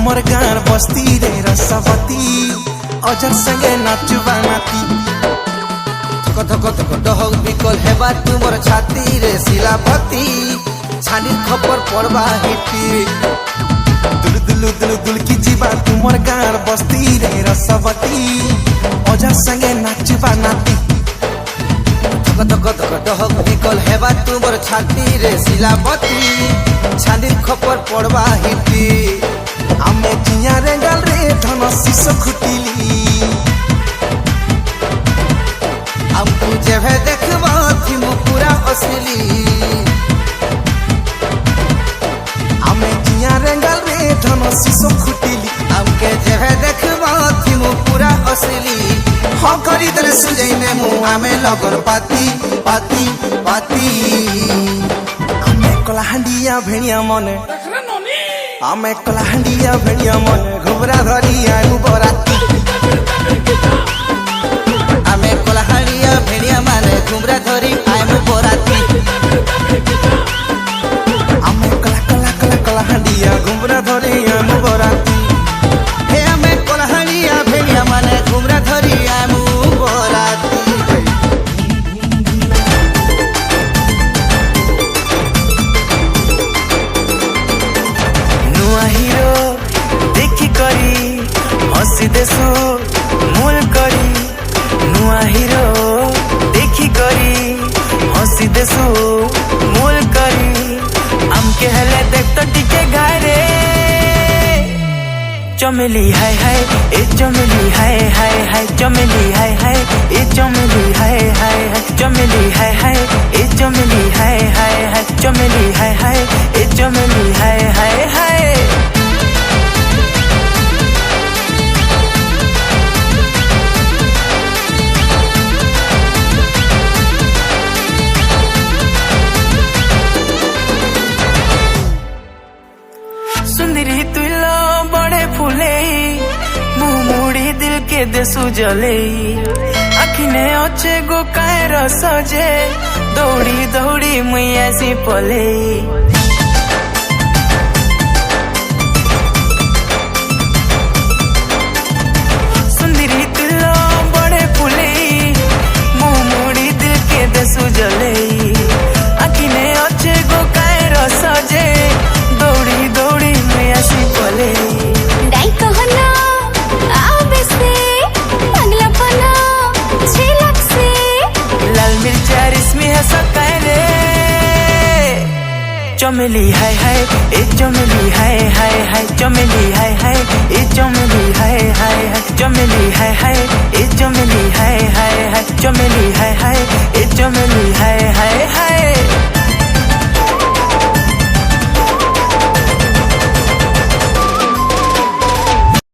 तुमर गार बस्ती रे रसवती अजर संगे नाचुबा नाती धक धक डहक बिकल हेबा तुमर छाती रे शिलापति छानी खपर पड़बा हिटी दुल दुल दुल दुल की जीवा तुमर गार बस्ती रे रसवती अजर संगे नाचुबा नाती धक धक डहक बिकल हेबा तुमर छाती रे शिलापति छानी खपर पड़बा हिटी आमे जिया रे गाल रे धन शिश खुटिली हमको जेभे देखबा थी पूरा असली आमे जिया रे गाल रे धन शिश खुटिली हमके जेभे देखबा थी पूरा असली हाँ करी दरे सुजै में मुआ में लगन पाती पाती पाती आमे कलाहांडिया भेड़िया मने आमे कलाहांडिया भेड़िया मने घुबरा धरी आगु बराती आमे कलाहांडिया भेड़िया माने घुबरा धरी आगु बराती आमे कला कला कला कलाहांडिया घुबरा धरी आगु बराती हे आमे कलाहांडिया भेड़िया माने घुबरा धरी आगु बराती हसी देसु मूल करी नुआ हीरो देखी करी हसी देसु मूल करी हमके हले देख तो टिके घरे चमेली हाय हाय ए चमेली हाय हाय हाय चमेली हाय हाय ए चमेली हाय हाय हाय चमेली हाय हाय ए चमेली हाय हाय हाय चमेली हाय हाय ए चमेली हाय हाय हाय सुंदरी तुला बड़े फूले मुँह मुड़ी दिल के देसु जले आखिने अच्छे गो काय रसजे दौड़ी दौड़ी मैया सी पले सुंदरी तुला बड़े फूले मुँह मुड़ी दिल के देसु जले आखिने अच्छे गो काय रसजे दौड़ी दौड़ी मैया सी पले डाई कहना आवे से पगला पना झिलक से लाल मिर्चा रिस्मी है सकारे चमेली हाय हाय ए चमेली हाय हाय हाय चमेली हाय हाय ए चमेली हाय हाय हाय चमेली हाय हाय ए चमेली हाय हाय हाय चमेली हाय हाय